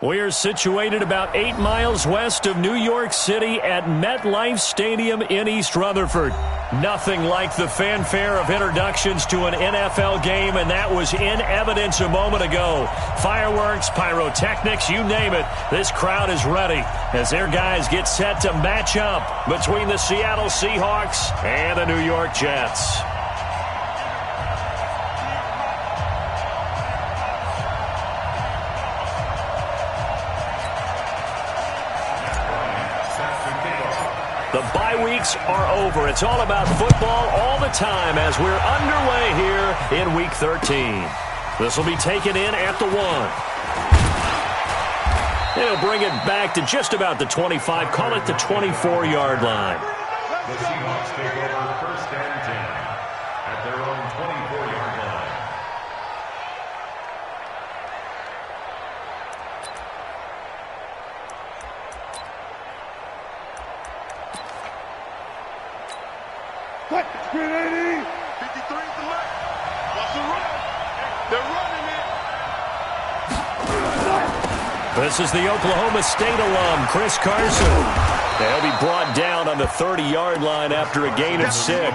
We are situated about 8 miles west of New York City at MetLife Stadium in East Rutherford. Nothing like the fanfare of introductions to an NFL game, and that was in evidence a moment ago. Fireworks, pyrotechnics, you name it. This crowd is ready as their guys get set to match up between the Seattle Seahawks and the New York Jets. The bye weeks are over. It's all about football all the time as we're underway here in Week 13. This will be taken in at the 1. And he'll bring it back to just about the 25, call it the 24-yard line. The Seahawks take over 1st and 10 at their own 24-yard line. What? 380. 53 to the left. Watch the run. They're running it. This is the Oklahoma State alum, Chris Carson. They'll be brought down on the 30-yard line after a gain of 6. All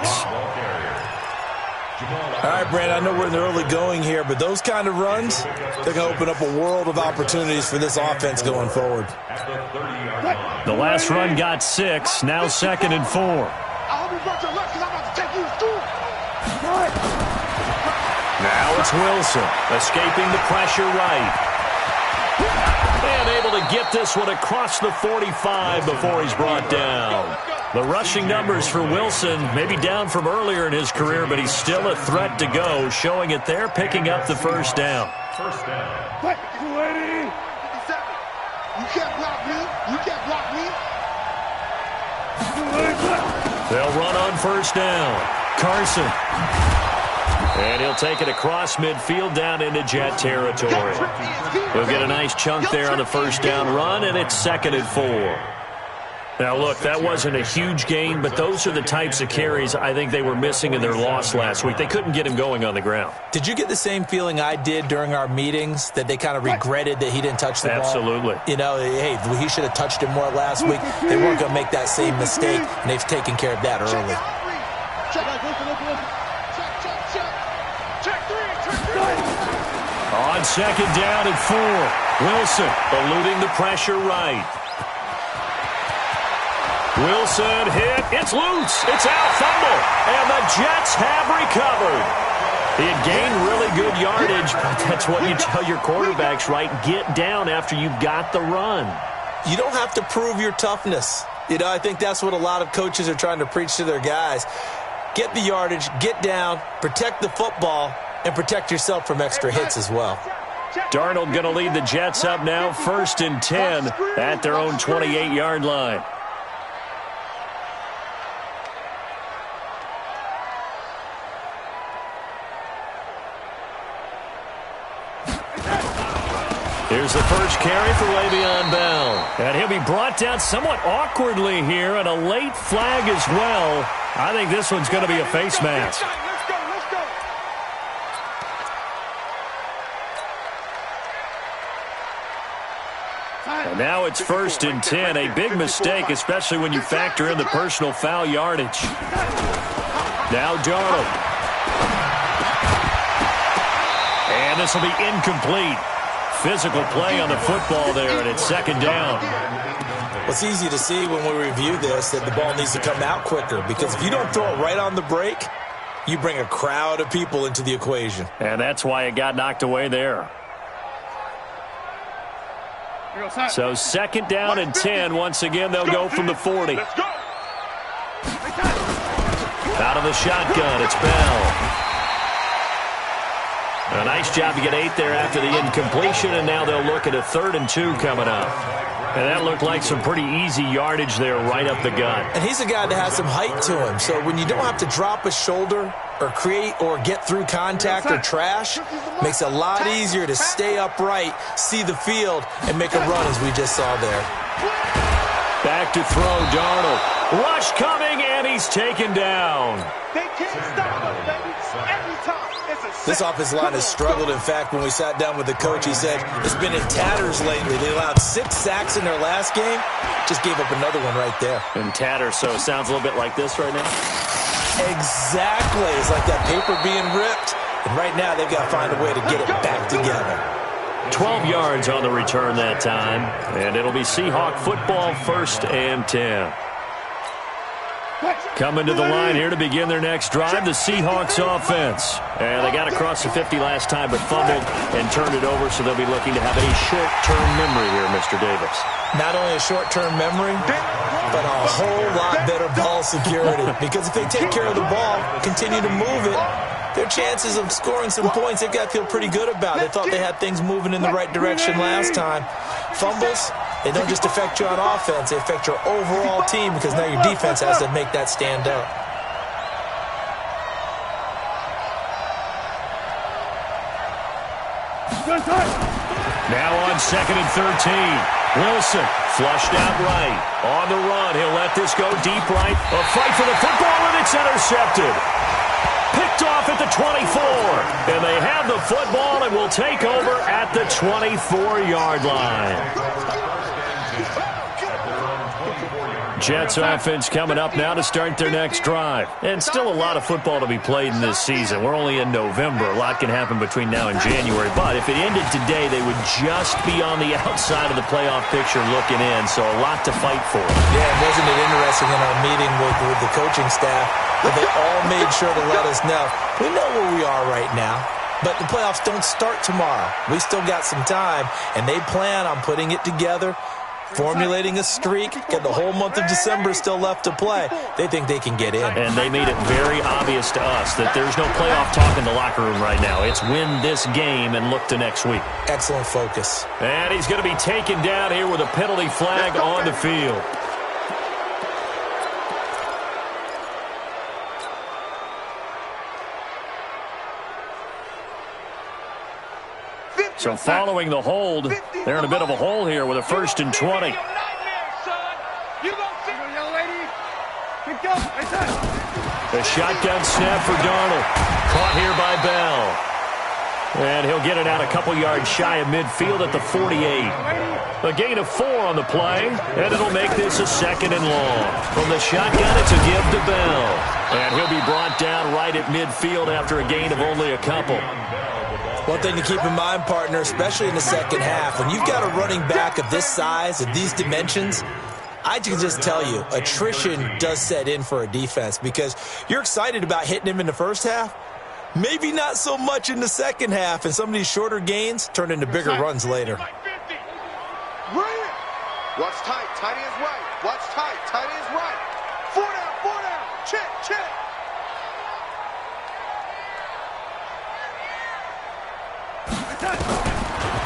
right, Brand, I know we're in the early going here, but those kind of runs, they're going to open up a world of opportunities for this offense going forward. The last run got 6, now 2nd and 4. Now it's Wilson, escaping the pressure right. And able to get this one across the 45 before he's brought down. The rushing numbers for Wilson may be down from earlier in his career, but he's still a threat to go, showing it there, picking up the first down. First down. What? 280. 57. You can't block me. You can't block me. They'll run on first down. Carson. And he'll take it across midfield down into Jet territory. He'll get a nice chunk there on the first down run, and it's 2nd and 4. Now, look, that wasn't a huge gain, but those are the types of carries I think they were missing in their loss last week. They couldn't get him going on the ground. Did you get the same feeling I did during our meetings, that they kind of regretted that he didn't touch the ball? Absolutely. You know, hey, he should have touched it more last week. They weren't going to make that same mistake, and they've taken care of that early. On 2nd down and 4, Wilson eluding the pressure right. Wilson hit. It's loose. It's out. Fumble. And the Jets have recovered. He had gained really good yardage, but that's what you tell your quarterbacks, right? Get down after you've got the run. You don't have to prove your toughness. You know, I think that's what a lot of coaches are trying to preach to their guys. Get the yardage, get down, protect the football, and protect yourself from extra hits as well. Darnold going to lead the Jets up now, 1st and 10 at their own 28-yard line. Here's the first carry for Le'Veon Bell. And he'll be brought down somewhat awkwardly here, and a late flag as well. I think this one's going to be a face mask. And now it's 1st and 10, a big mistake, especially when you factor in the personal foul yardage. Now Darnold. And this will be incomplete. Physical play on the football there, and it's 2nd down. Well, it's easy to see when we review this that the ball needs to come out quicker, because if you don't throw it right on the break, you bring a crowd of people into the equation. And that's why it got knocked away there. So 2nd down and 10. Once again, they'll go from the 40. Let's go. Out of the shotgun, it's Bell. A nice job to get 8 there after the incompletion, and now they'll look at a 3rd and 2 coming up. And that looked like some pretty easy yardage there right up the gut. And he's a guy that has some height to him, so when you don't have to drop a shoulder or create or get through contact or trash, makes it a lot easier to stay upright, see the field, and make a run as we just saw there. Back to throw, Darnold. Rush coming, and he's taken down. They can't stop us, baby. Every time, it's a This offensive line has struggled. In fact, when we sat down with the coach, he said it's been in tatters lately. They allowed 6 sacks in their last game. Just gave up another one right there. In tatters, so it sounds a little bit like this right now? Exactly. It's like that paper being ripped. And right now, they've got to find a way to get it back together. 12 yards on the return that time. And it'll be Seahawk football, 1st and 10. Coming to the line here to begin their next drive, the Seahawks offense. And they got across the 50 last time, but fumbled and turned it over, so they'll be looking to have a short-term memory here, Mr. Davis. Not only a short-term memory, but a whole lot better ball security. Because if they take care of the ball, continue to move it, their chances of scoring some points, they've got to feel pretty good about. They thought they had things moving in the right direction last time. Fumbles, they don't just affect you on offense, they affect your overall team because now your defense has to make that stand up. Now on 2nd and 13. Wilson flushed out right. On the run, he'll let this go deep right. A fight for the football, and it's intercepted. Picked off at the 24. And they have the football and will take over at the 24-yard line. Jets offense coming up now to start their next drive. And still a lot of football to be played in this season. We're only in November. A lot can happen between now and January. But if it ended today, they would just be on the outside of the playoff picture looking in. So a lot to fight for. Yeah, and wasn't it interesting in our meeting with the coaching staff that they all made sure to let us know. We know where we are right now. But the playoffs don't start tomorrow. We still got some time. And they plan on putting it together, formulating a streak, get the whole month of December still left to play. They think they can get in. And they made it very obvious to us that there's no playoff talk in the locker room right now. It's win this game and look to next week. Excellent focus. And he's going to be taken down here with a penalty flag on the field. So following the hold, they're in a bit of a hole here with a 1st and 20. The shotgun snap for Darnold. Caught here by Bell. And he'll get it out a couple yards shy of midfield at the 48. A gain of 4 on the play, and it'll make this a 2nd and long. From the shotgun, it's a give to Bell. And he'll be brought down right at midfield after a gain of only a couple. One thing to keep in mind, partner, especially in the second half, when you've got a running back of this size, of these dimensions, I can just tell you, attrition does set in for a defense because you're excited about hitting him in the first half. Maybe not so much in the second half, and some of these shorter gains turn into bigger runs later. Watch tight, tight is right. Watch tight, tight is right. 4 down, check, check.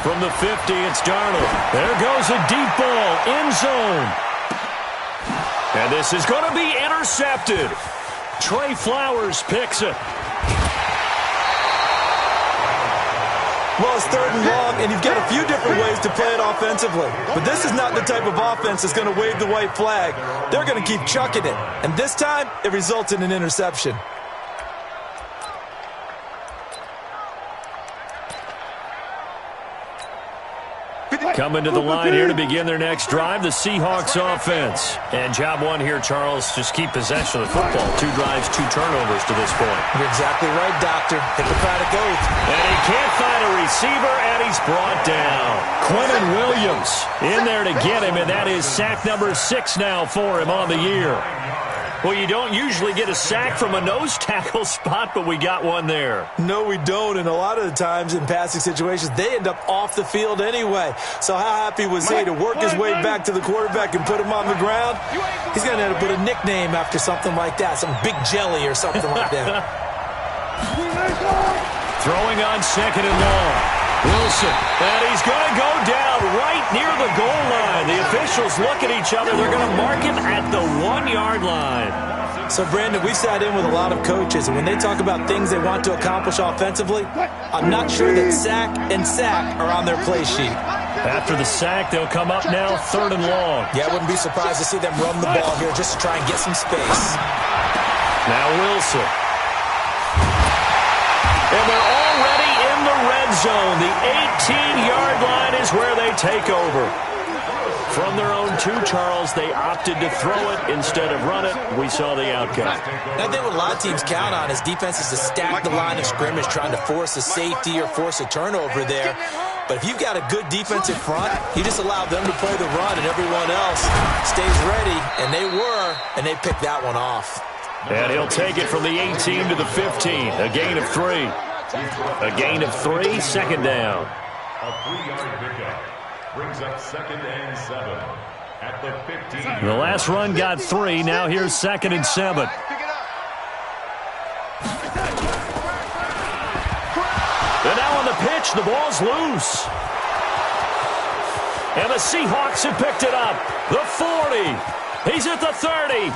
From the 50, it's Darnold. There goes a deep ball, end zone. And this is going to be intercepted. Trey Flowers picks it. Well, it's 3rd and long, and you've got a few different ways to play it offensively. But this is not the type of offense that's going to wave the white flag. They're going to keep chucking it. And this time, it results in an interception. Coming to the line here to begin their next drive, the Seahawks offense. And job one here, Charles, just keep possession of the football. 2 drives, 2 turnovers to this point. You're exactly right, Doctor. Hippocratic oath. And he can't find a receiver, and he's brought down. Quentin Williams in there to get him, and that is sack number 6 now for him on the year. Well, you don't usually get a sack from a nose tackle spot, but we got one there. No, we don't, and a lot of the times in passing situations, they end up off the field anyway. So how happy was he to work his way back to the quarterback and put him on the ground? He's going to have to put a nickname after something like that, some Big Jelly or something like that. Throwing on 2nd and long. Wilson, and he's going to go down right near the goal line. The officials look at each other. They're going to mark him at the 1-yard line. So, Brandon, we sat in with a lot of coaches, and when they talk about things they want to accomplish offensively, I'm not sure that sack and sack are on their play sheet. After the sack, they'll come up now 3rd and long. Yeah, I wouldn't be surprised to see them run the ball here just to try and get some space. Now Wilson. And they're already in the red zone. The 18-yard line is where they take over. From their own 2, Charles, they opted to throw it instead of run it. We saw the outcome. I think what a lot of teams count on is defenses to stack the line of scrimmage, trying to force a safety or force a turnover there. But if you've got a good defensive front, you just allow them to play the run and everyone else stays ready, and they picked that one off. And he'll take it from the 18 to the 15, a gain of 3. A gain of 3, 2nd down. A 3-yard pickup brings up 2nd and 7 at the 15. The last run got 3. Now here's 2nd and 7. And now on the pitch, the ball's loose. And the Seahawks have picked it up. The 40. He's at the 30.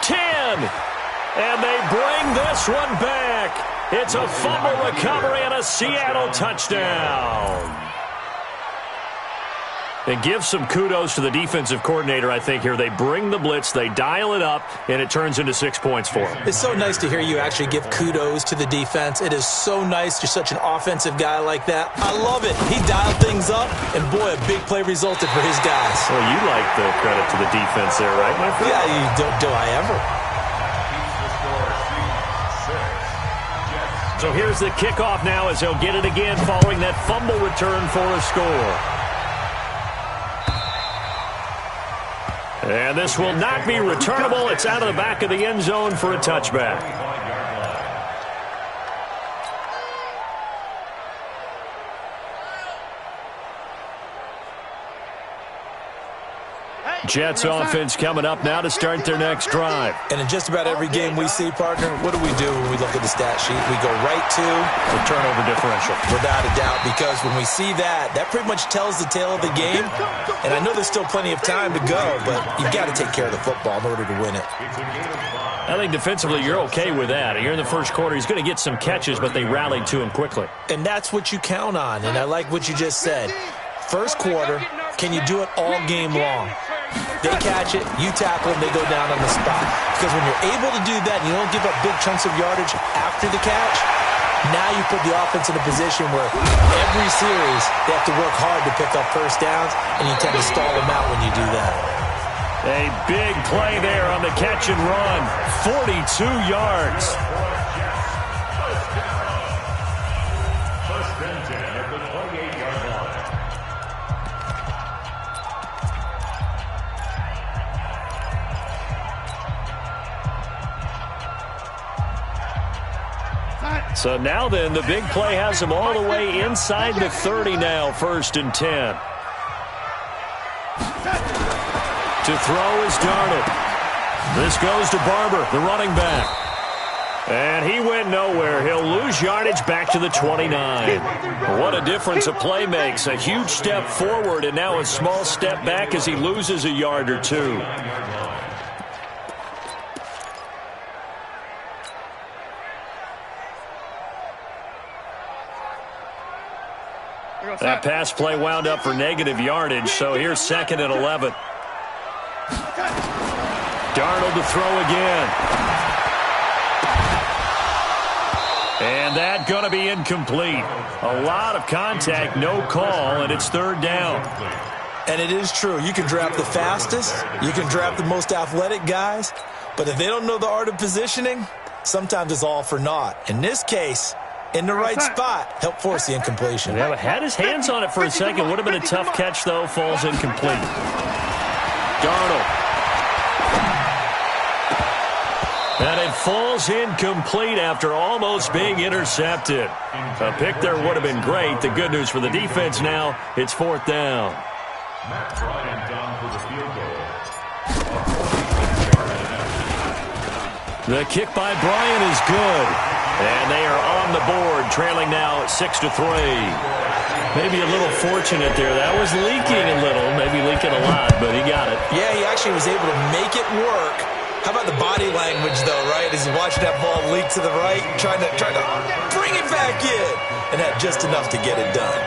10. And they bring this one back. It's a fumble recovery and a Seattle touchdown. And give some kudos to the defensive coordinator, I think, here. They bring the blitz, they dial it up, and it turns into 6 points for them. It's so nice to hear you actually give kudos to the defense. It is so nice. You're such an offensive guy like that. I love it. He dialed things up, and boy, a big play resulted for his guys. Well, you like the credit to the defense there, right, my friend? Yeah, do I ever? So here's the kickoff now as he'll get it again following that fumble return for a score. And this will not be returnable. It's out of the back of the end zone for a touchback. Jets offense coming up now to start their next drive. And in just about every game we see, partner, what do we do when we look at the stat sheet? We go right to the turnover differential. Without a doubt, because when we see that, that pretty much tells the tale of the game. And I know there's still plenty of time to go, but you've got to take care of the football in order to win it. I think defensively you're okay with that. Here in the first quarter, he's going to get some catches, but they rallied to him quickly. And that's what you count on, and I like what you just said. First quarter, can you do it all game long? They catch it, you tackle them, they go down on the spot. Because when you're able to do that and you don't give up big chunks of yardage after the catch, now you put the offense in a position where every series they have to work hard to pick up first downs, and you tend to stall them out when you do that. A big play there on the catch and run. 42 yards. First and 10 at the 28-yard line. So now then, the big play has him all the way inside the 30 now, 1st and 10. To throw is Darnold. This goes to Barber, the running back. And he went nowhere. He'll lose yardage back to the 29. What a difference a play makes. A huge step forward and now a small step back as he loses a yard or two. That pass play wound up for negative yardage, so here's 2nd and 11. Darnold to throw again. And that going to be incomplete. A lot of contact, no call, and it's 3rd down. And it is true. You can draft the fastest. You can draft the most athletic guys. But if they don't know the art of positioning, sometimes it's all for naught. In this case, in the right spot, help force the incompletion. Yeah, had his hands on it for a second. Would have been a tough catch, though. Falls incomplete. Darnold. And it falls incomplete after almost being intercepted. A pick there would have been great. The good news for the defense now, it's 4th down. Matt Bryant down for the field goal. The kick by Bryant is good. And they are on the board, trailing now 6-3. Maybe a little fortunate there. That was leaking a little, maybe leaking a lot, but he got it. Yeah, he actually was able to make it work. How about the body language, though, right? As he watched that ball leak to the right, trying to bring it back in, and had just enough to get it done.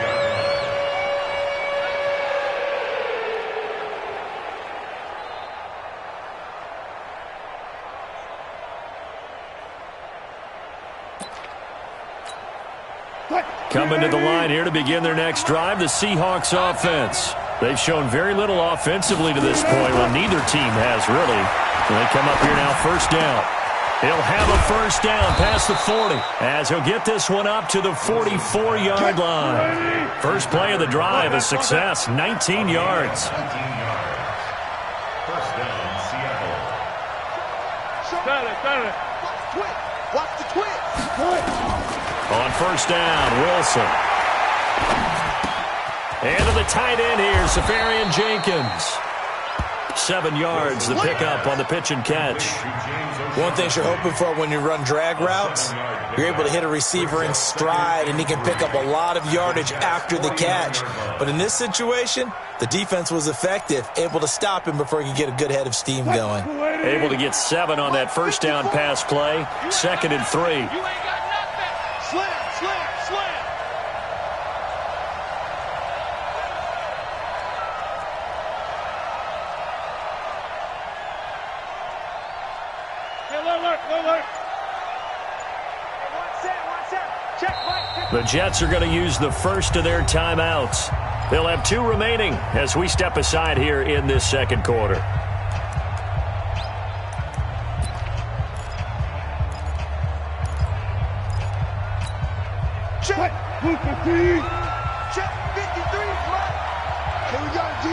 Coming to the line here to begin their next drive, the Seahawks offense. They've shown very little offensively to this point, when neither team has really. So they come up here now, first down. He'll have a first down past the 40 as he'll get this one up to the 44-yard line. First play of the drive, a success, 19 yards. 19 yards. First down, Seattle. Watch the twitch. On first down, Wilson. And to the tight end here, Safarian Jenkins. 7 yards, the pickup on the pitch and catch. One thing you're hoping for when you run drag routes, you're able to hit a receiver in stride, and he can pick up a lot of yardage after the catch. But in this situation, the defense was effective, able to stop him before he could get a good head of steam going. Able to get 7 on that first down pass play. 2nd and 3. You ain't got nothing. Slam. The Jets are going to use the first of their timeouts. They'll have 2 remaining as we step aside here in this second quarter. Check. Check 53. Check 53, man. Here we go, G.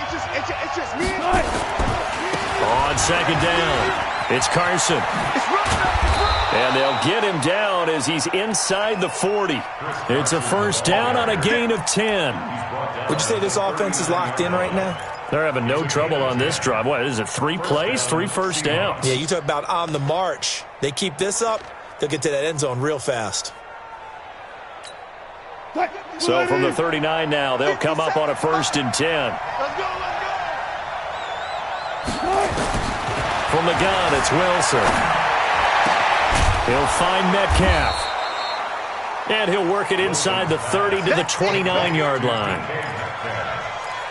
It's just me. On second down, it's Carson. It's running. And they'll get him down as he's inside the 40. It's a first down on a gain of 10. Would you say this offense is locked in right now? They're having no trouble on this drive. What is it, 3 plays, 3 first downs? Yeah, you talk about on the march. They keep this up, they'll get to that end zone real fast. So from the 39 now, they'll come up on a 1st and 10. Let's go. From the gun, it's Wilson. He'll find Metcalf. And he'll work it inside the 30 to the 29-yard line.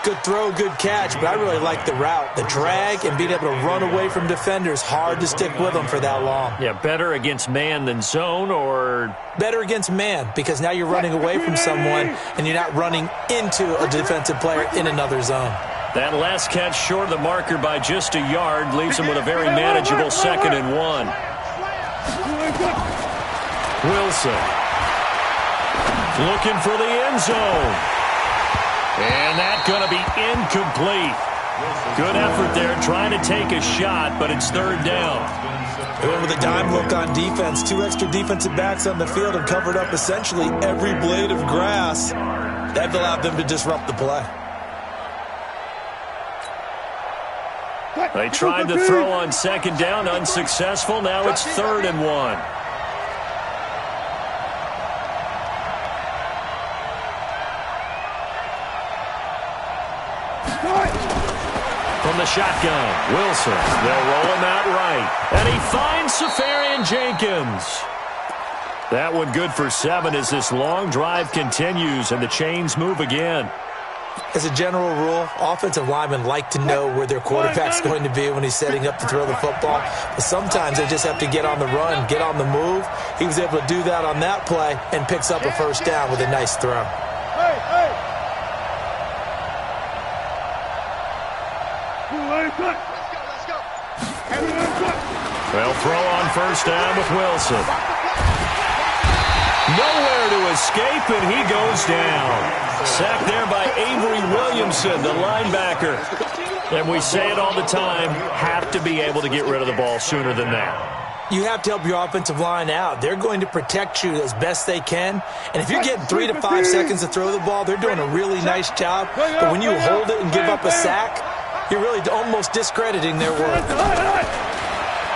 Good throw, good catch, but I really like the route. The drag and being able to run away from defenders, hard to stick with them for that long. Yeah, better against man than zone, or? Better against man, because now you're running away from someone and you're not running into a defensive player in another zone. That last catch short of the marker by just a yard leaves him with a very manageable 2nd and 1. Wilson looking for the end zone. And that's going to be incomplete. Good effort there trying to take a shot, but it's 3rd down. They went with a dime look on defense. 2 extra defensive backs on the field and covered up essentially every blade of grass. That allowed them to disrupt the play. They tried to throw on 2nd down, unsuccessful. Now it's 3rd and 1. From the shotgun, Wilson. They'll roll him out right. And he finds Safarian Jenkins. That one good for 7 as this long drive continues and the chains move again. As a general rule, offensive linemen like to know where their quarterback's going to be when he's setting up to throw the football. But sometimes they just have to get on the run, get on the move. He was able to do that on that play and picks up a first down with a nice throw. Let's go. Well, throw on first down with Wilson. Nowhere to escape, and he goes down. Sacked there by Avery Williamson, the linebacker. And we say it all the time, have to be able to get rid of the ball sooner than that. You have to help your offensive line out. They're going to protect you as best they can. And if you're getting 3 to 5 seconds to throw the ball, they're doing a really nice job. But when you hold it and give up a sack, you're really almost discrediting their work.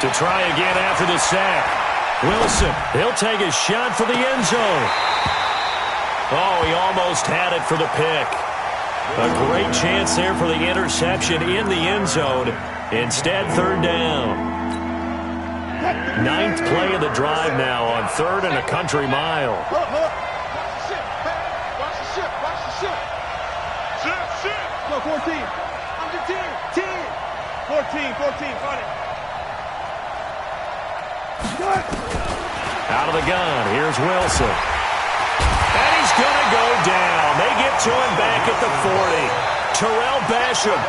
To try again after the sack. Wilson, he'll take a shot for the end zone. Oh, he almost had it for the pick. A great chance there for the interception in the end zone. Instead, 3rd down. 9th play of the drive now on 3rd and a country mile. Watch the ship. Ship. Go 14. Under 10. 14. Find it. Out of the gun, here's Wilson. going to go down. They get to him back at the 40. Terrell Basham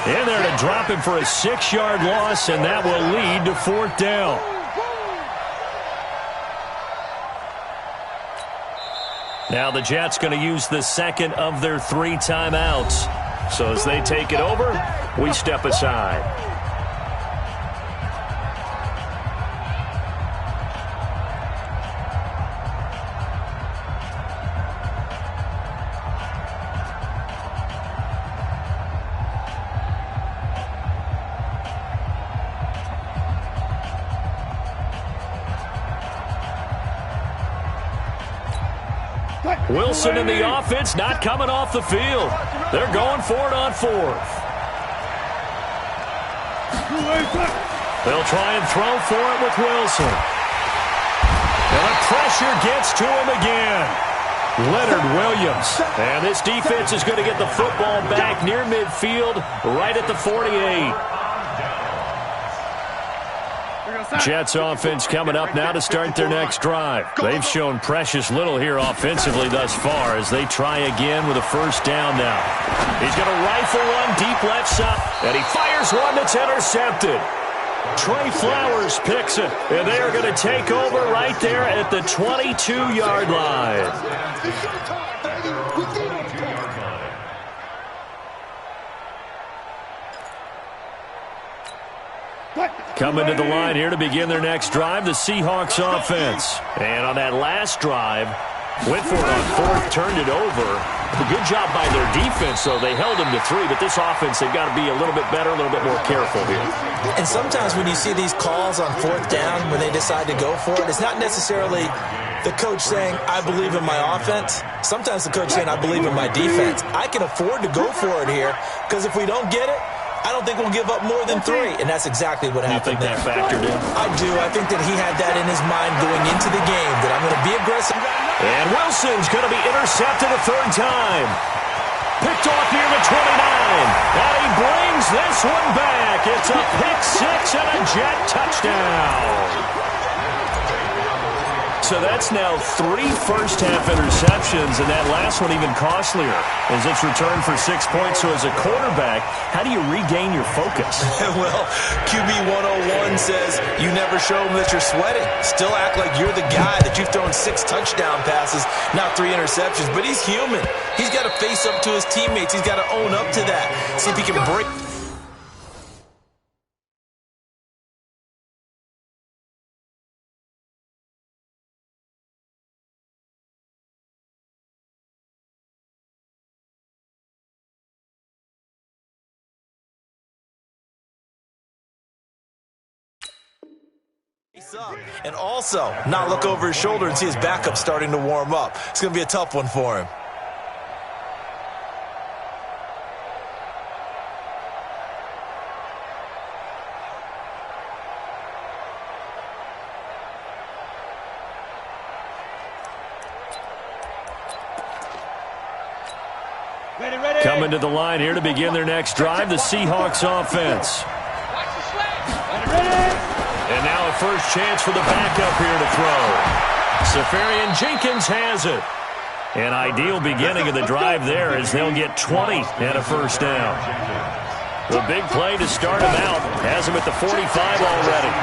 in there to drop him for a 6-yard loss, and that will lead to 4th down. Now the Jets going to use the second of their 3 timeouts. So as they take it over, we step aside. Wilson in the offense, not coming off the field. They're going for it on 4th. They'll try and throw for it with Wilson. And the pressure gets to him again. Leonard Williams. And this defense is going to get the football back near midfield, right at the 48. Jets offense coming up now to start their next drive. They've shown precious little here offensively thus far as they try again with a 1st down now. He's going to rifle one deep left side, and he fires one that's intercepted. Trey Flowers picks it, and they are going to take over right there at the 22-yard line. Coming to the line here to begin their next drive, the Seahawks offense. And on that last drive, went for it on 4th, turned it over. A good job by their defense, though. They held them to 3, but this offense, they've got to be a little bit better, a little bit more careful here. And sometimes when you see these calls on 4th down, when they decide to go for it, it's not necessarily the coach saying, I believe in my offense. Sometimes the coach saying, I believe in my defense. I can afford to go for it here, because if we don't get it, I don't think we'll give up more than 3, and that's exactly what happened there. You think that factored in? I do. I think that he had that in his mind going into the game, that I'm going to be aggressive. And Wilson's going to be intercepted a 3rd time. Picked off near the 29. And he brings this one back. It's a pick 6 and a Jet touchdown. So that's now 3 first-half interceptions, and that last one even costlier as it's returned for 6 points. So as a quarterback, how do you regain your focus? Well, QB 101 says you never show them that you're sweating. Still act like you're the guy, that you've thrown 6 touchdown passes, not 3 interceptions. But he's human. He's got to face up to his teammates. He's got to own up to that. See if he can break. Up and also not look over his shoulder and see his backup starting to warm up. It's going to be a tough one for him. Coming to the line here to begin their next drive, the Seahawks offense. And now a first chance for the backup here to throw. Safarian Jenkins has it. An ideal beginning of the drive there as they'll get 20 and a 1st down. The big play to start him out has him at the 45 already.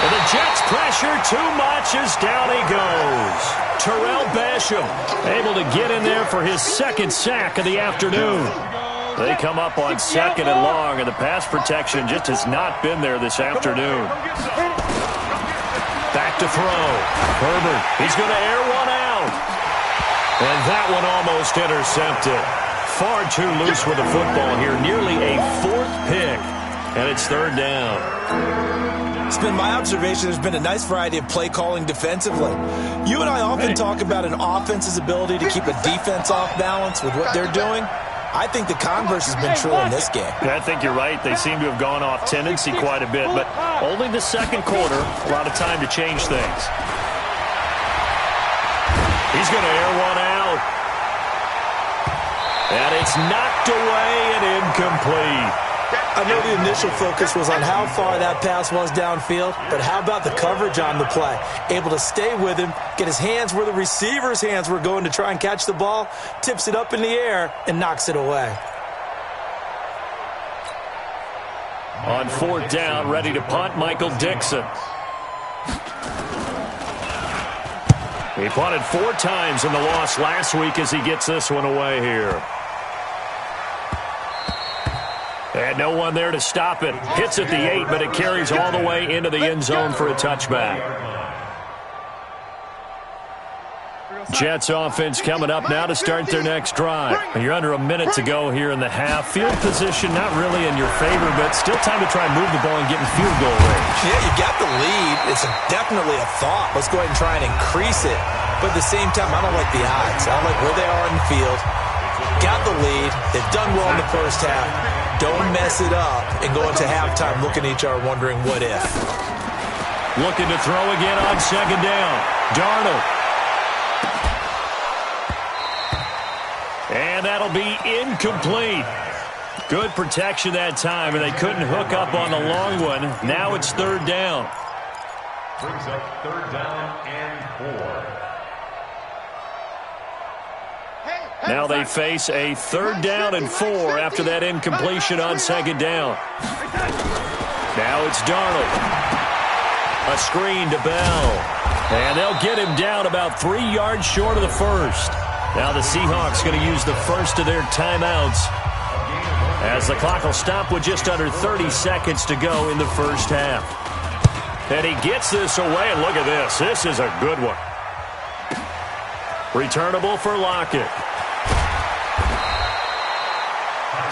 And the Jets pressure too much as down he goes. Terrell Basham able to get in there for his 2nd sack of the afternoon. They come up on 2nd and long, and the pass protection just has not been there this afternoon. Back to throw. Herbert, he's going to air one out. And that one almost intercepted. Far too loose with the football here. Nearly a 4th pick, and it's 3rd down. It's been my observation there's been a nice variety of play calling defensively. You and I often talk about an offense's ability to keep a defense off balance with what they're doing. I think the converse has been true in this game. I think you're right. They seem to have gone off tendency quite a bit, but only the 2nd quarter, a lot of time to change things. He's going to air one out. And it's knocked away and incomplete. I know the initial focus was on how far that pass was downfield, but how about the coverage on the play? Able to stay with him, get his hands where the receiver's hands were going to try and catch the ball, tips it up in the air, and knocks it away. On 4th down, ready to punt, Michael Dixon. He punted 4 times in the loss last week as he gets this one away here. And no one there to stop it. Hits at the 8, but it carries all the way into the end zone for a touchback. Jets offense coming up now to start their next drive. You're under a minute to go here in the half. Field position not really in your favor, but still time to try and move the ball and get in field goal range. Yeah, you got the lead. It's definitely a thought. Let's go ahead and try and increase it. But at the same time, I don't like the odds. I don't like where they are in the field. Got the lead. They've done well in the first half. Don't mess it up and go into halftime looking at each other wondering what if. Looking to throw again on 2nd down. Darnold. And that'll be incomplete. Good protection that time, and they couldn't hook up on the long one. Now it's 3rd down. Brings up 3rd down and 4. Now they face a 3rd down and 4 after that incompletion on 2nd down. Now it's Darnold. A screen to Bell. And they'll get him down about 3 yards short of the first. Now the Seahawks going to use the first of their timeouts as the clock will stop with just under 30 seconds to go in the first half. And he gets this away, and look at this. This is a good one. Returnable for Lockett.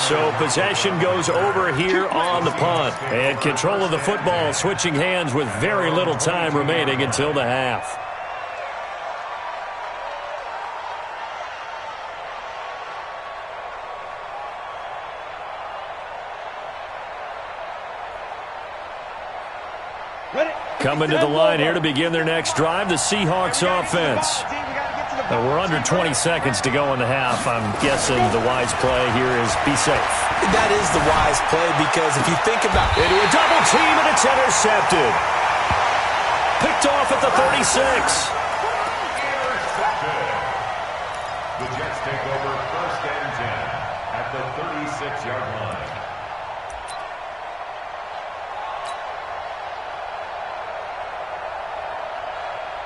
So possession goes over here on the punt. And control of the football switching hands with very little time remaining until the half. Coming to the line here to begin their next drive, the Seahawks offense. We're under 20 seconds to go in the half. I'm guessing the wise play here is be safe. That is the wise play because if you think about it. Into a double team, and it's intercepted. Picked off at the 36. The Jets take over 1st and 10 at the 36-yard line.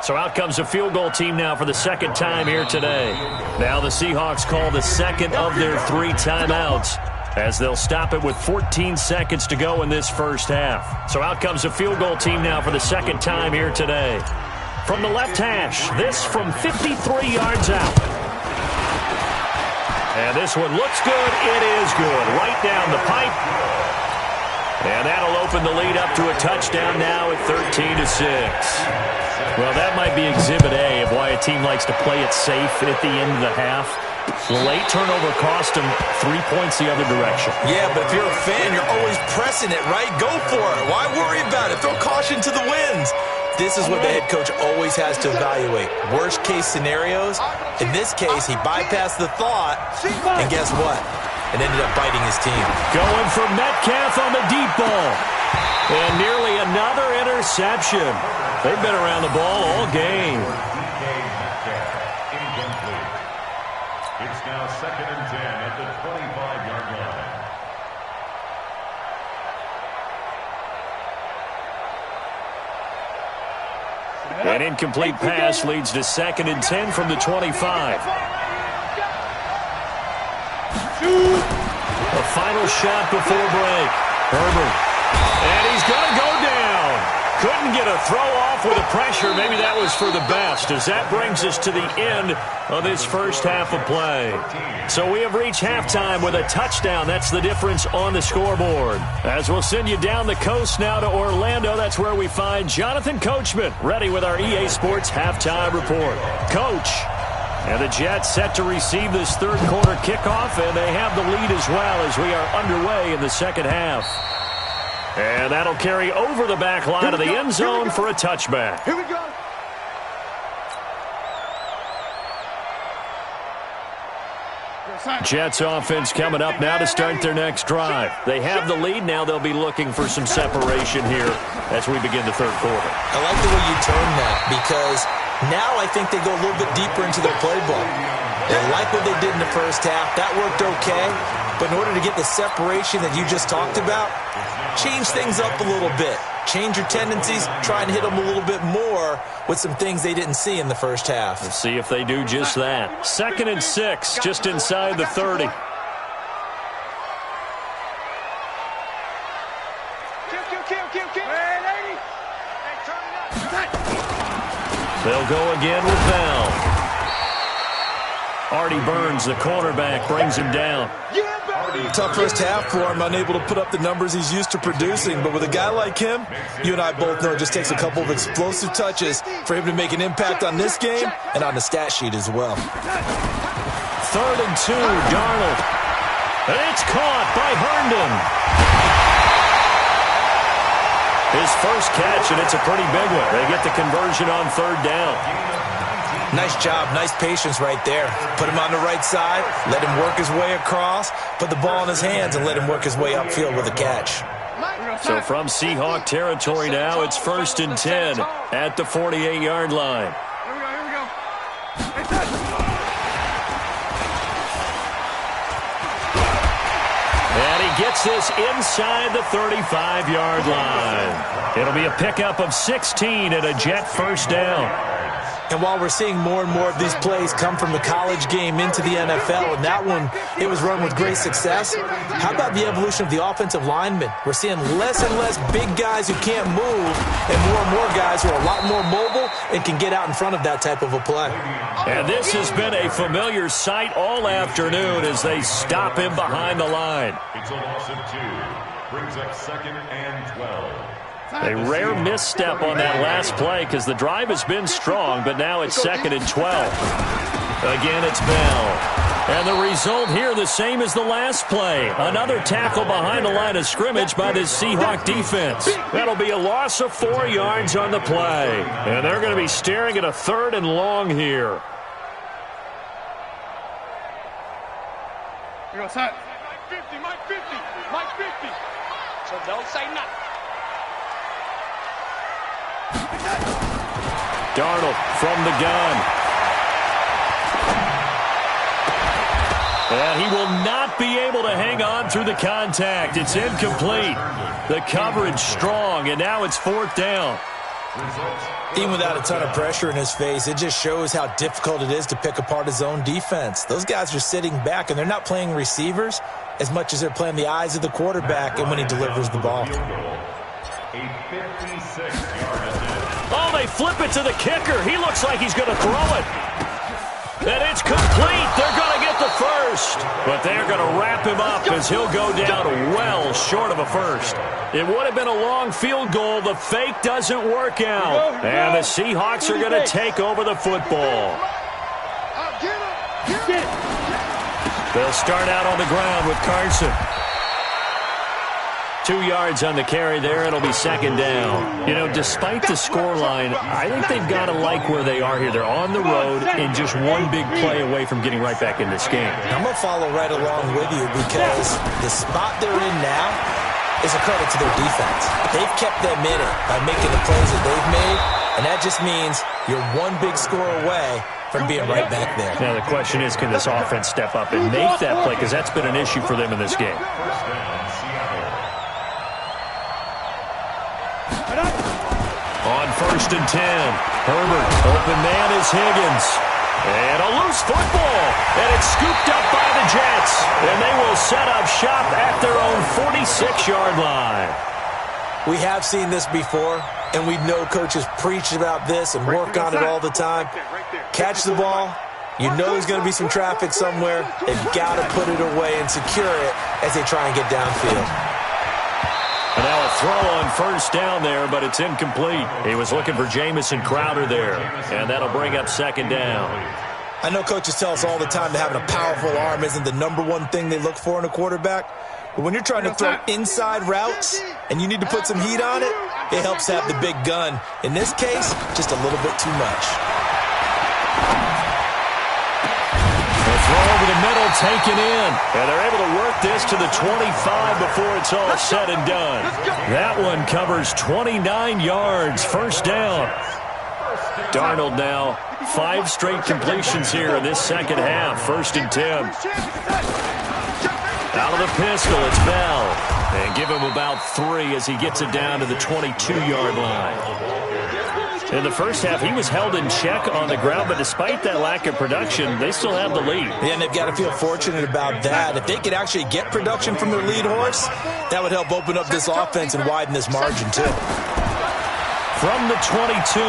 So out comes a field goal team now for the 2nd time here today. Now the Seahawks call the 2nd of their 3 timeouts as they'll stop it with 14 seconds to go in this first half. So out comes a field goal team now for the 2nd time here today. From the left hash, this from 53 yards out. And this one looks good. It is good. Right down the pipe. And that'll open the lead up to a touchdown now at 13-6. Well, that might be Exhibit A of why a team likes to play it safe at the end of the half. The late turnover cost them 3 points the other direction. Yeah, but if you're a fan, you're always pressing it, right? Go for it. Why worry about it? Throw caution to the winds. This is what the head coach always has to evaluate. Worst case scenarios. In this case, he bypassed the thought, and guess what? It ended up biting his team. Going for Metcalf on the deep ball. And nearly another interception. They've been around the ball all game. Incomplete. It's now 2nd and 10 at the 25-yard line. An incomplete pass leads to 2nd and 10 from the 25. A final shot before break. Herbert. And he's going to go down. Couldn't get a throw off with the pressure. Maybe that was for the best, as that brings us to the end of this first half of play. So we have reached halftime with a touchdown. That's the difference on the scoreboard. As we'll send you down the coast now to Orlando, that's where we find Jonathan Coachman ready with our EA Sports halftime report. Coach. And the Jets set to receive this 3rd quarter kickoff, and they have the lead as well as we are underway in the 2nd half. And that'll carry over the back line of the end zone for a touchback. Here we go. Jets offense coming up now to start their next drive. They have the lead. Now they'll be looking for some separation here as we begin the third quarter. I like the way you turn that, because now I think they go a little bit deeper into their playbook. They like what they did in the first half. That worked okay. But in order to get the separation that you just talked about, change things up a little bit. Change your tendencies, try and hit them a little bit more with some things they didn't see in the first half. Let's see if they do just that. 2nd and 6, just inside the 30. They'll go again with Bell. Artie Burns, the cornerback, brings him down. Tough first half for him, unable to put up the numbers he's used to producing. But with a guy like him, you and I both know it just takes a couple of explosive touches for him to make an impact on this game and on the stat sheet as well. 3rd and 2, Darnold. And it's caught by Herndon. His first catch, and it's a pretty big one. They get the conversion on 3rd down. Nice job, nice patience right there. Put him on the right side, let him work his way across, put the ball in his hands, and let him work his way upfield with a catch. So from Seahawk territory now, it's 1st and 10 at the 48-yard line. Here we go. And he gets this inside the 35-yard line. It'll be a pickup of 16 and a Jet first down. And while we're seeing more and more of these plays come from the college game into the NFL, and that one, it was run with great success, how about the evolution of the offensive linemen? We're seeing less and less big guys who can't move and more guys who are a lot more mobile and can get out in front of that type of a play. And this has been a familiar sight all afternoon as they stop him behind the line. It's a loss of 2. Brings up 2nd and 12. A rare misstep on that last play because the drive has been strong, but now it's 2nd and 12. Again, it's Bell. And the result here the same as the last play. Another tackle behind the line of scrimmage by this Seahawk defense. That'll be a loss of 4 yards on the play. And they're going to be staring at a 3rd and long here. Here goes Mike 50, Mike 50, Mike 50. So don't say nothing. Darnold from the gun. And he will not be able to hang on through the contact. It's incomplete. The coverage strong, and now it's 4th down. Even without a ton of pressure in his face, it just shows how difficult it is to pick apart his own defense. Those guys are sitting back, and they're not playing receivers as much as they're playing the eyes of the quarterback and when he delivers the ball. A 56-yard attempt. Oh, they flip it to the kicker. He looks like he's going to throw it. And it's complete. They're going to get the first. But they're going to wrap him up as he'll go down well short of a first. It would have been a long field goal. The fake doesn't work out. And the Seahawks are going to take over the football. They'll start out on the ground with Carson. 2 yards on the carry there. It'll be 2nd down. You know, despite the scoreline, I think they've got to like where they are here. They're on the road and just one big play away from getting right back in this game. I'm going to follow right along with you because the spot they're in now is a credit to their defense. They've kept them in it by making the plays that they've made, and that just means you're one big score away from being right back there. Now the question is, can this offense step up and make that play? Because that's been an issue for them in this game. On 1st and 10, Herbert, open man is Higgins. And a loose football. And it's scooped up by the Jets. And they will set up shop at their own 46-yard line. We have seen this before, and we know coaches preach about this and work on it all the time. Catch the ball. You know there's going to be some traffic somewhere. They've got to put it away and secure it as they try and get downfield. And now a throw on 1st down there, but it's incomplete. He was looking for Jamison Crowder there, and that'll bring up 2nd down. I know coaches tell us all the time that having a powerful arm isn't the #1 thing they look for in a quarterback. But when you're trying to throw inside routes and you need to put some heat on it, it helps have the big gun. In this case, just a little bit too much. The throw over the middle, taken in. And they're able to work this to the 25 before it's all said and done. That one covers 29 yards, first down. Darnold now 5 straight completions here in this second half, 1st and 10. Out of the pistol, it's Bell. And give him about 3 as he gets it down to the 22-yard line. In the first half, he was held in check on the ground, but despite that lack of production, they still have the lead. Yeah, and they've got to feel fortunate about that. If they could actually get production from their lead horse, that would help open up this offense and widen this margin, too. From the 22,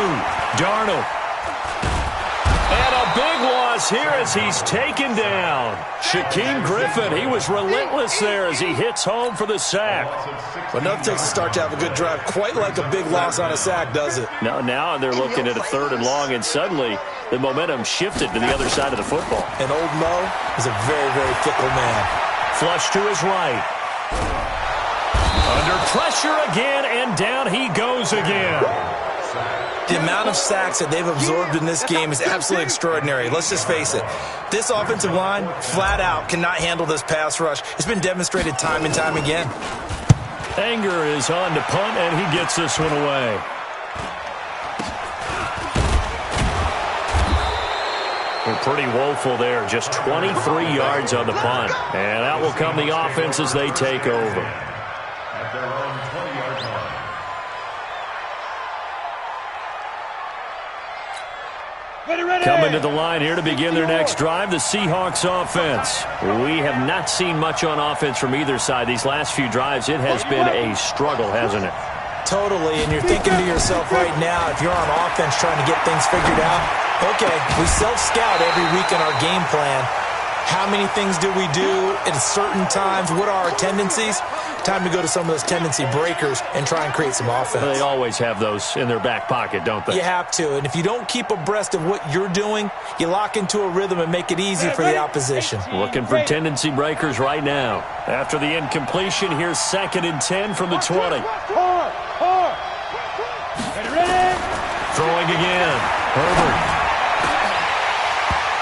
Darnold. And a big loss here as he's taken down. Shaquem Griffin, he was relentless there as he hits home for the sack. But enough takes a start to have a good drive. Quite like a big loss on a sack, does it? Now they're looking at a 3rd and long, and suddenly the momentum shifted to the other side of the football. And old Mo is a very, very fickle man. Flush to his right. Under pressure again, and down he goes again. The amount of sacks that they've absorbed in this game is absolutely extraordinary. Let's just face it. This offensive line, flat out, cannot handle this pass rush. It's been demonstrated time and time again. Anger is on to punt, and he gets this one away. We're pretty woeful there. Just 23 yards on the punt. And out will come the offense as they take over. At their own 20-yard line. Coming to the line here to begin their next drive, the Seahawks offense. We have not seen much on offense from either side. These last few drives, it has been a struggle, hasn't it? Totally, and you're thinking to yourself right now, if you're on offense trying to get things figured out, okay, we self-scout every week in our game plan. How many things do we do at certain times? What are our tendencies? Time to go to some of those tendency breakers and try and create some offense. They always have those in their back pocket, don't they? You have to, and if you don't keep abreast of what you're doing, you lock into a rhythm and make it easy for the opposition. Looking for tendency breakers right now. After the incompletion, here's 2nd and 10 from the 20. Throwing again. Herbert.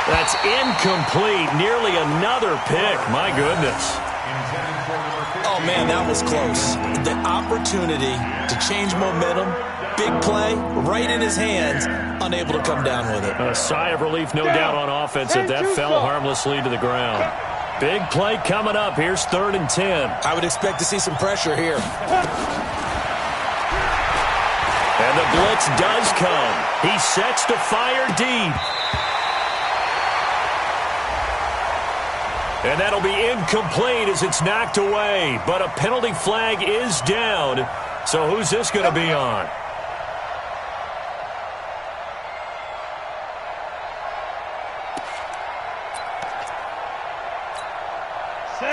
That's incomplete. Nearly another pick. My goodness. Oh, man, that was close. The opportunity to change momentum, big play, right in his hands, unable to come down with it. A sigh of relief, no doubt, on offense that fell harmlessly to the ground. Big play coming up. Here's 3rd and 10. I would expect to see some pressure here. And the blitz does come. He sets to fire deep. And that'll be incomplete as it's knocked away. But a penalty flag is down. So who's this going to be on?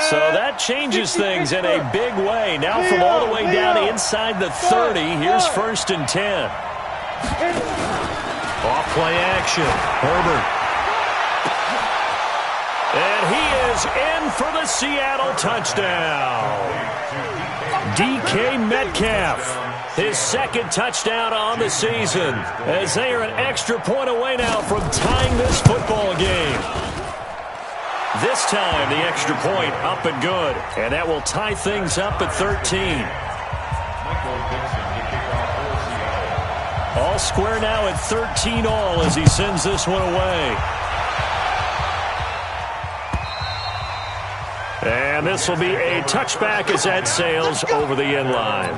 So that changes things in a big way. Now from all the way down inside the 30, here's 1st and 10. Off play action. Herbert. And he is in for the Seattle touchdown. DK Metcalf, his 2nd touchdown on the season, as they are an extra point away now from tying this football game. This time, the extra point up and good, and that will tie things up at 13. All square now at 13 all as he sends this one away. And this will be a touchback as that sails over the end line.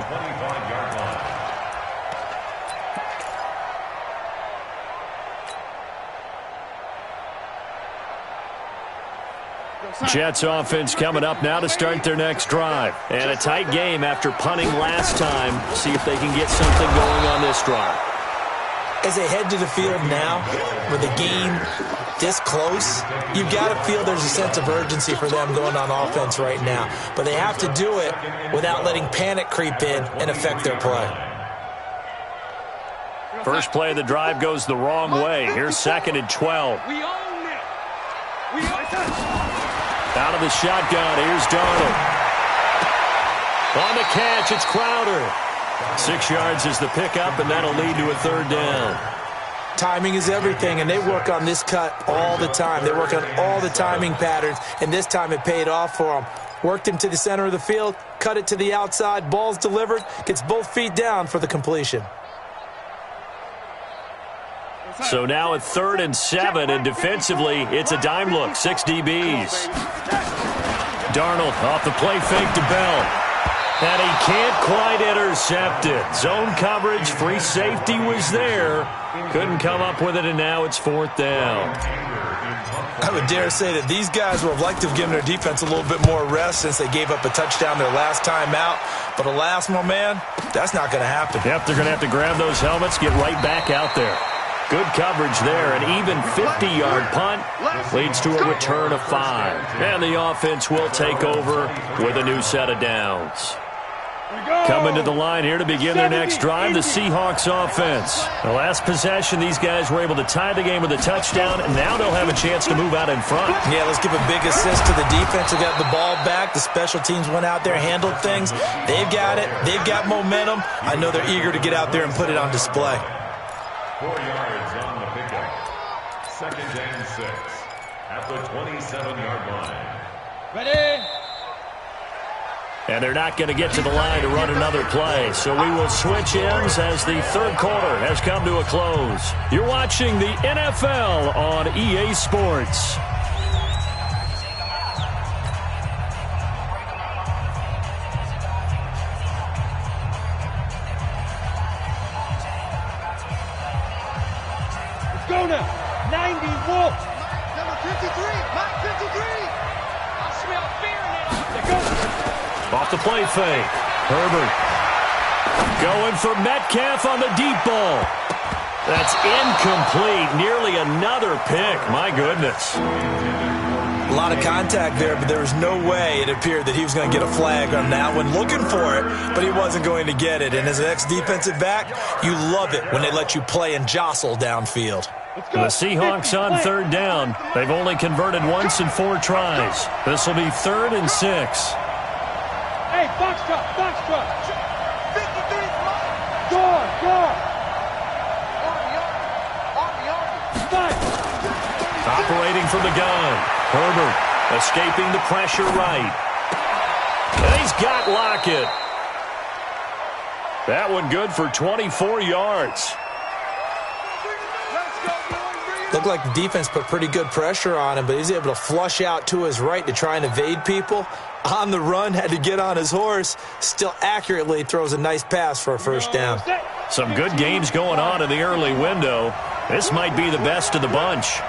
Jets offense coming up now to start their next drive. And a tight game after punting last time. See if they can get something going on this drive. As they head to the field now, with the game this close, you've got to feel there's a sense of urgency for them going on offense right now. But they have to do it without letting panic creep in and affect their play. First play of the drive goes the wrong way. Here's 2nd and 12. Out of the shotgun, here's Darnold. On the catch, it's Crowder. 6 yards is the pickup, and that'll lead to a 3rd down. Timing is everything, and they work on this cut all the time. They work on all the timing patterns, and this time it paid off for them. Worked him to the center of the field, cut it to the outside, ball's delivered, gets both feet down for the completion. So now at 3rd and 7, and defensively, it's a dime look, 6 DBs. Darnold off the play fake to Bell. And he can't quite intercept it. Zone coverage, free safety was there. Couldn't come up with it, and now it's 4th down. I would dare say that these guys would have liked to have given their defense a little bit more rest since they gave up a touchdown their last time out. But alas, my man, that's not going to happen. Yep, they're going to have to grab those helmets, get right back out there. Good coverage there. An even 50-yard punt leads to a return of 5. And the offense will take over with a new set of downs. Coming to the line here to begin their next drive, the Seahawks offense. The last possession, these guys were able to tie the game with a touchdown, and now they'll have a chance to move out in front. Yeah, let's give a big assist to the defense who got the ball back. The special teams went out there, handled things. They've got it. They've got momentum. I know they're eager to get out there and put it on display. 4 yards on the pickup. 2nd and 6 at the 27-yard line. Ready? And they're not going to get to the line to run another play. So we will switch ends as the 3rd quarter has come to a close. You're watching the NFL on EA Sports. Let's go now. 90 Wolf. Number 53, Mike 53. I smell fear in it. Let's go. Off the play fake. Herbert going for Metcalf on the deep ball. That's incomplete. Nearly another pick. My goodness. A lot of contact there, but there was no way it appeared that he was going to get a flag on that one. Looking for it, but he wasn't going to get it. And as an ex-defensive back, you love it when they let you play and jostle downfield. The Seahawks on 3rd down. They've only converted once in 4 tries. This will be 3rd and 6. Hey, box truck, box truck. 53, Mike. Guard, guard. Army. Fight. Operating from the gun. Herbert escaping the pressure right. And he's got Lockett. That one good for 24 yards. Looked like the defense put pretty good pressure on him, but he's able to flush out to his right to try and evade people. On the run, had to get on his horse. Still accurately throws a nice pass for a 1st down. Some good games going on in the early window. This might be the best of the bunch.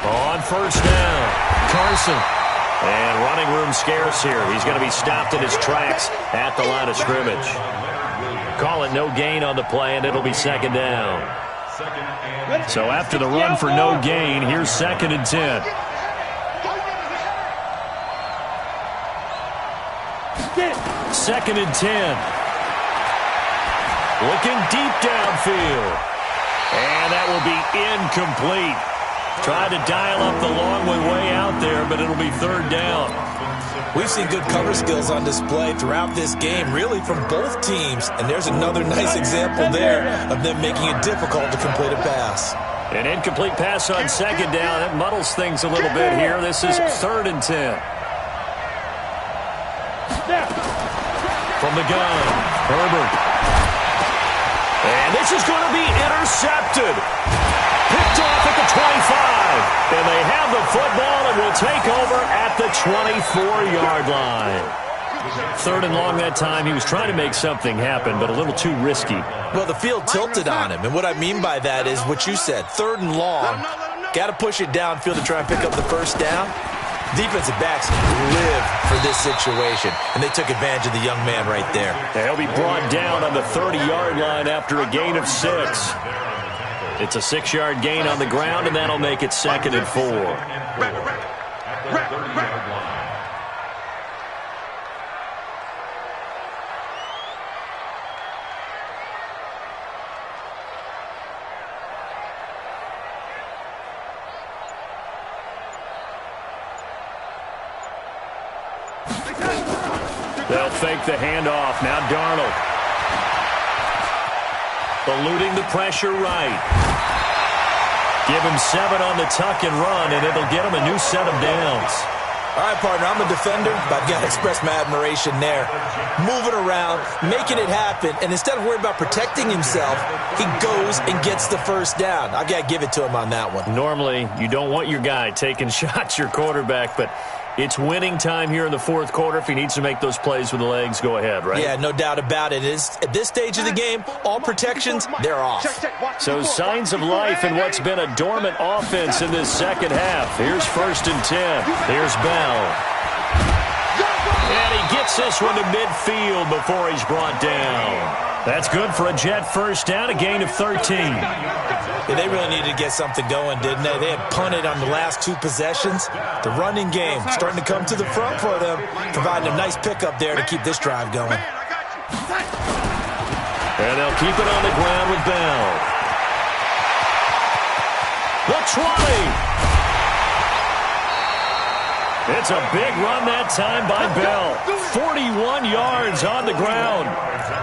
On 1st down, Carson. And running room scarce here. He's going to be stopped in his tracks at the line of scrimmage. Call it no gain on the play, and it'll be 2nd down. So after the run for no gain, here's 2nd and 10. 2nd and 10. Looking deep downfield. And that will be incomplete. Tried to dial up the long way out there, but it'll be 3rd down. We've seen good cover skills on display throughout this game, really from both teams. And there's another nice example there of them making it difficult to complete a pass. An incomplete pass on 2nd down. That muddles things a little bit here. This is 3rd and 10. From the gun, Herbert. And this is going to be intercepted. Picked off at the 25. And they have the football and will take over at the 24-yard line. 3rd and long that time. He was trying to make something happen, but a little too risky. Well, the field tilted on him. And what I mean by that is what you said. 3rd and long. Got to push it downfield to try and pick up the 1st down. Defensive backs live for this situation, and they took advantage of the young man right there. He'll be brought down on the 30-yard line after a gain of 6. It's a 6-yard gain on the ground, and that'll make it 2nd and 4. They'll fake the handoff. Now Darnold. Eluding the pressure right. Give him 7 on the tuck and run, and it'll get him a new set of downs. All right, partner, I'm a defender, but I've got to express my admiration there. Moving around, making it happen, and instead of worrying about protecting himself, he goes and gets the first down. I've got to give it to him on that one. Normally, you don't want your guy taking shots, your quarterback, but it's winning time here in the fourth quarter. If he needs to make those plays with the legs, go ahead, right? Yeah, no doubt about it. At this stage of the game, all protections, they're off. So signs of life in what's been a dormant offense in this second half. Here's 1st and 10. Here's Bell. And he gets this one to midfield before he's brought down. That's good for a Jet first down, a gain of 13. Yeah, they really needed to get something going, didn't they? They had punted on the last 2 possessions. The running game starting to come to the front for them, providing a nice pickup there to keep this drive going. And they'll keep it on the ground with Bell. The 20. It's a big run that time by Bell. 41 yards on the ground.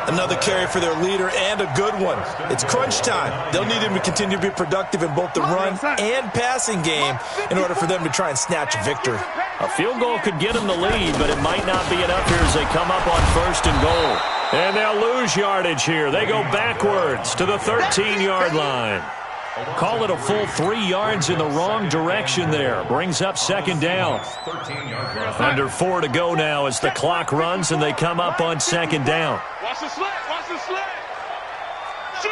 Another carry for their leader and a good one. It's crunch time. They'll need him to continue to be productive in both the run and passing game in order for them to try and snatch a victory. A field goal could get them the lead, but it might not be enough here as they come up on 1st and goal. And they'll lose yardage here. They go backwards to the 13-yard line. Call it a full 3 yards in the wrong direction there. Brings up 2nd down. Under 4 to go now as the clock runs and they come up on 2nd down. Watch the slant. Watch the slant. Shoot.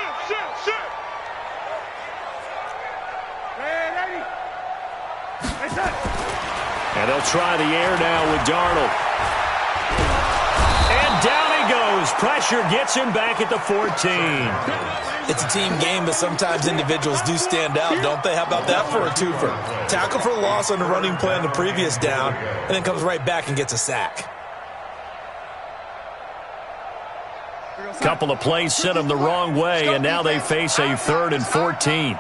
And they'll try the air now with Darnold. And down he goes. Pressure gets him back at the 14. It's a team game, but sometimes individuals do stand out, don't they? How about that for a twofer? Tackle for a loss on the running play on the previous down, and then comes right back and gets a sack. Couple of plays sent them the wrong way, and now they face a 3rd and 14.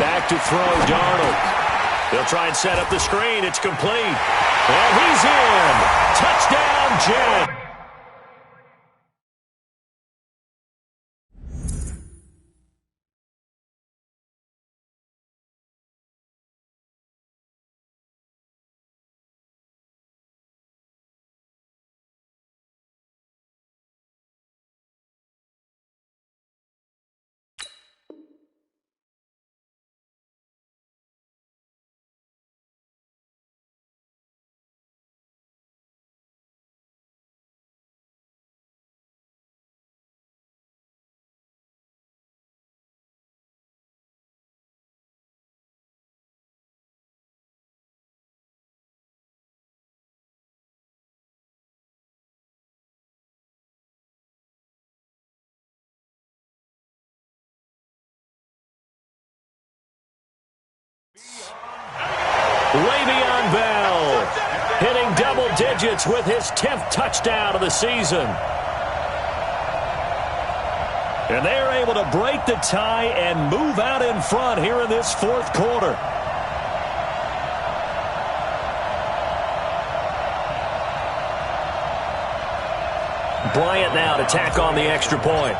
Back to throw, Darnold. They'll try and set up the screen. It's complete. And he's in. Touchdown, Jet. Le'Veon Bell hitting double digits with his 10th touchdown of the season. And they're able to break the tie and move out in front here in this 4th quarter. Bryant now to tack on the extra point.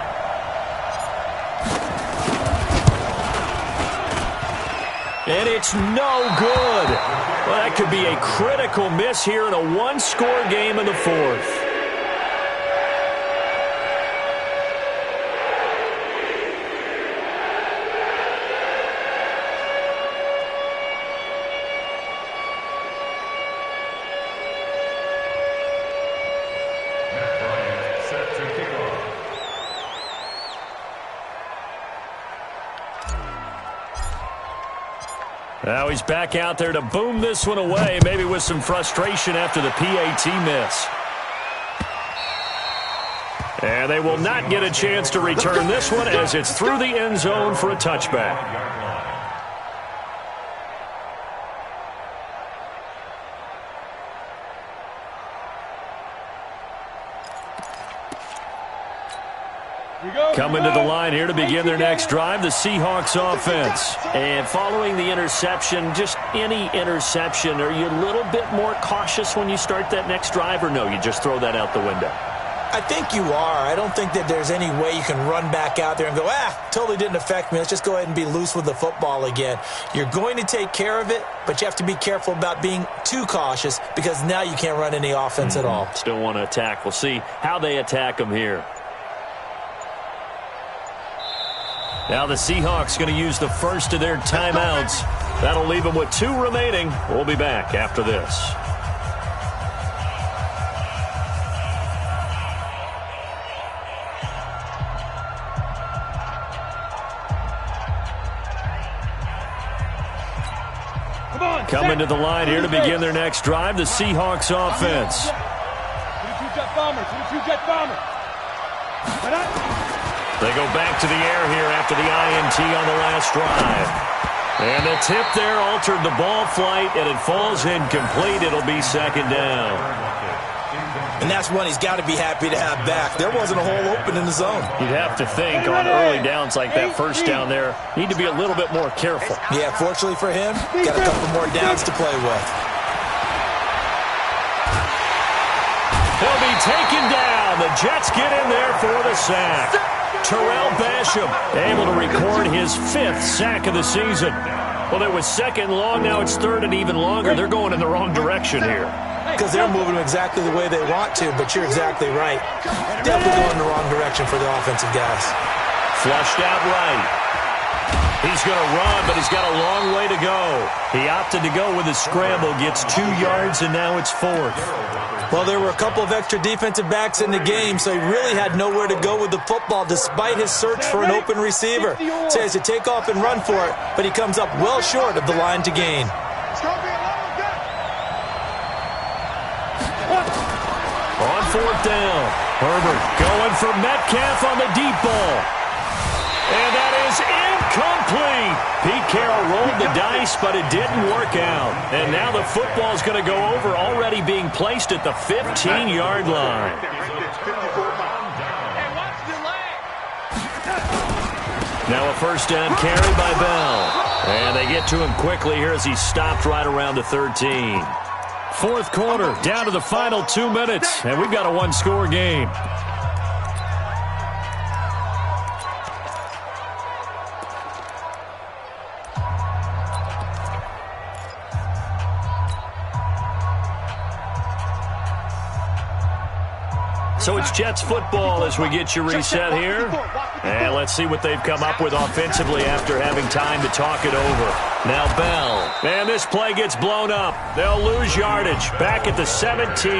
And it's no good. Well, that could be a critical miss here in a 1-score game in the 4th. Now he's back out there to boom this one away, maybe with some frustration after the PAT miss. And they will not get a chance to return this one as it's through the end zone for a touchback. Coming to the line here to begin their next drive, the Seahawks offense. And following the interception, just any interception, are you a little bit more cautious when you start that next drive, or no, you just throw that out the window? I think you are. I don't think that there's any way you can run back out there and go, totally didn't affect me. Let's just go ahead and be loose with the football again. You're going to take care of it, but you have to be careful about being too cautious because now you can't run any offense at all. Still want to attack. We'll see how they attack them here. Now the Seahawks going to use the first of their timeouts. That'll leave them with 2 remaining. We'll be back after this. Coming to the line here to begin their next drive, the Seahawks offense. They go back to the air here after the INT on the last drive. And the tip there altered the ball flight, and it falls incomplete. It'll be second down. And that's one he's got to be happy to have back. There wasn't a hole open in the zone. You'd have to think on early downs like that first down there, need to be a little bit more careful. Yeah, fortunately for him, got a couple more downs to play with. He'll be taken down. The Jets get in there for the sack. Terrell Basham able to record his 5th sack of the season. Well, it was second long. Now it's third and even longer. They're going in the wrong direction here. Because they're moving exactly the way they want to, but you're exactly right. Definitely going in the wrong direction for the offensive guys. Flushed out right. He's going to run, but he's got a long way to go. He opted to go with a scramble, gets 2 yards, and now it's 4th. Well, there were a couple of extra defensive backs in the game, so he really had nowhere to go with the football despite his search for an open receiver. So he has to take off and run for it, but he comes up well short of the line to gain. On 4th down, Herbert going for Metcalf on the deep ball. And that is incomplete. Pete Carroll rolled the dice, but it didn't work out. And now the football's going to go over, already being placed at the 15-yard line. Now a first down carry by Bell. And they get to him quickly here as he stopped right around the 13. 4th quarter, down to the final 2 minutes, and we've got a 1-score game. So it's Jets football as we get you reset here. And let's see what they've come up with offensively after having time to talk it over. Now Bell. And this play gets blown up. They'll lose yardage. Back at the 17.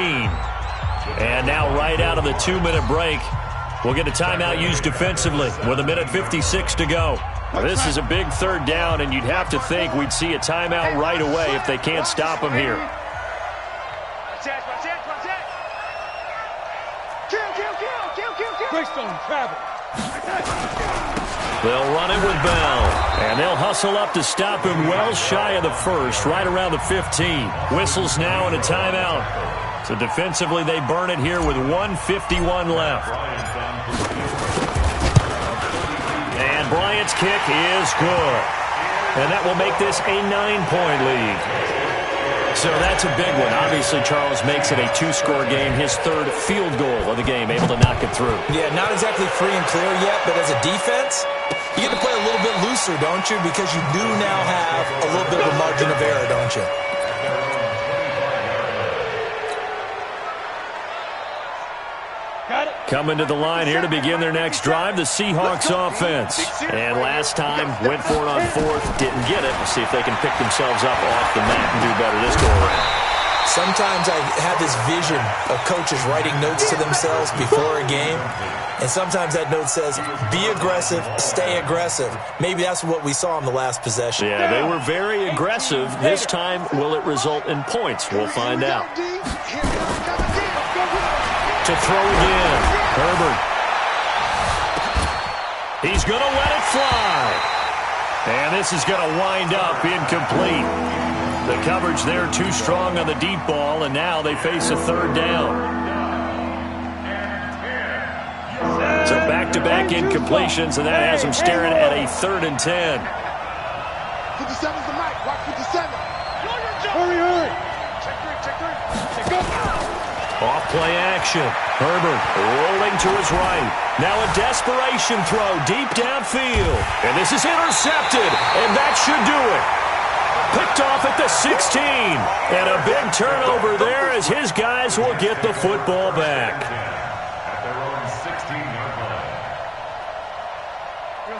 And now right out of the 2-minute break, we'll get a timeout used defensively with 1:56 to go. Now, this is a big 3rd down, and you'd have to think we'd see a timeout right away if they can't stop him here. They'll run it with Bell, and they'll hustle up to stop him well shy of the 1st, right around the 15. Whistles now and a timeout. So defensively, they burn it here with 1:51 left. And Bryant's kick is good. And that will make this a 9-point lead. So that's a big one. Obviously, Charles makes it a 2-score game. His 3rd field goal of the game, able to knock it through. Yeah, not exactly free and clear yet, but as a defense, you get to play a little bit looser, don't you? Because you do now have a little bit of a margin of error, don't you? Coming to the line here to begin their next drive, the Seahawks offense. And last time, went for it on 4th, didn't get it. We'll see if they can pick themselves up off the mat and do better this go around. Sometimes I have this vision of coaches writing notes to themselves before a game, and sometimes that note says, be aggressive, stay aggressive. Maybe that's what we saw in the last possession. Yeah, they were very aggressive. This time, will it result in points? We'll find out. To throw again, Herbert. He's going to let it fly. And this is going to wind up incomplete. The coverage there too strong on the deep ball, and now they face a 3rd down. So back-to-back incompletions, and that has them staring at a 3rd and 10. 57's the mic. Watch 57. Hurry. Off play action. Herbert rolling to his right. Now a desperation throw deep downfield. And this is intercepted, and that should do it. Picked off at the 16. And a big turnover there as his guys will get the football back. At their own 16-yard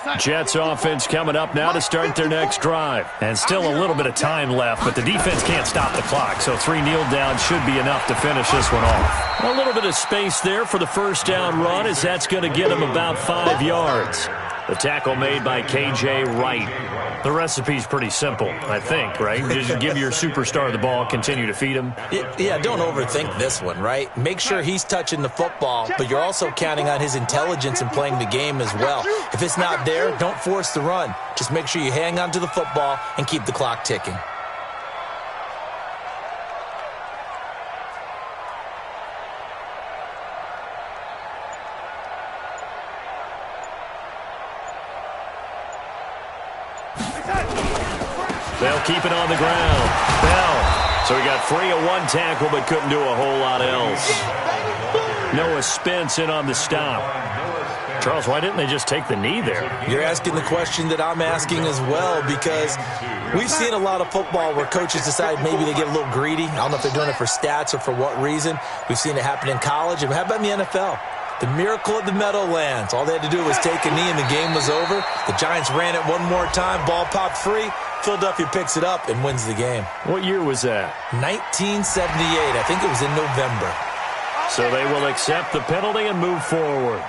line. Jets offense coming up now to start their next drive. And still a little bit of time left, but the defense can't stop the clock, so 3 kneel downs should be enough to finish this one off. A little bit of space there for the first down run, as that's going to get him about 5 yards. The tackle made by K.J. Wright. The recipe's pretty simple, I think, right? Just give your superstar the ball, continue to feed him. Yeah, don't overthink this one, right? Make sure he's touching the football, but you're also counting on his intelligence in playing the game as well. If it's not there, don't force the run. Just make sure you hang on to the football and keep the clock ticking. They'll keep it on the ground. Bell. So he got free of one tackle but couldn't do a whole lot else. Noah Spence in on the stop. Charles, why didn't they just take the knee there? You're asking the question that I'm asking as well, because we've seen a lot of football where coaches decide maybe they get a little greedy. I don't know if they're doing it for stats or for what reason. We've seen it happen in college. And how about in the NFL? The miracle of the Meadowlands. All they had to do was take a knee and the game was over. The Giants ran it one more time. Ball popped free. Philadelphia picks it up and wins the game. What year was that? 1978. I think it was in November. So they will accept the penalty and move forward.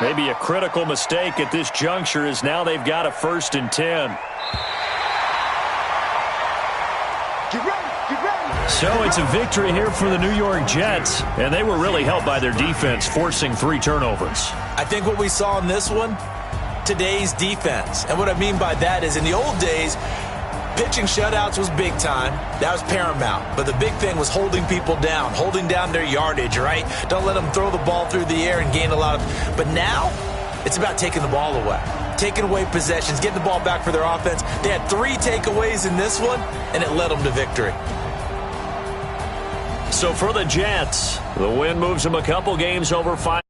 Maybe a critical mistake at this juncture is now they've got a 1st and 10. So it's a victory here for the New York Jets, and they were really helped by their defense, forcing 3 turnovers. I think what we saw in this one, today's defense. And what I mean by that is in the old days, pitching shutouts was big time. That was paramount. But the big thing was holding people down, holding down their yardage, right? Don't let them throw the ball through the air and gain a lot of... But now, it's about taking the ball away. Taking away possessions, getting the ball back for their offense. They had 3 takeaways in this one, and it led them to victory. So for the Jets, the win moves them a couple games over 5.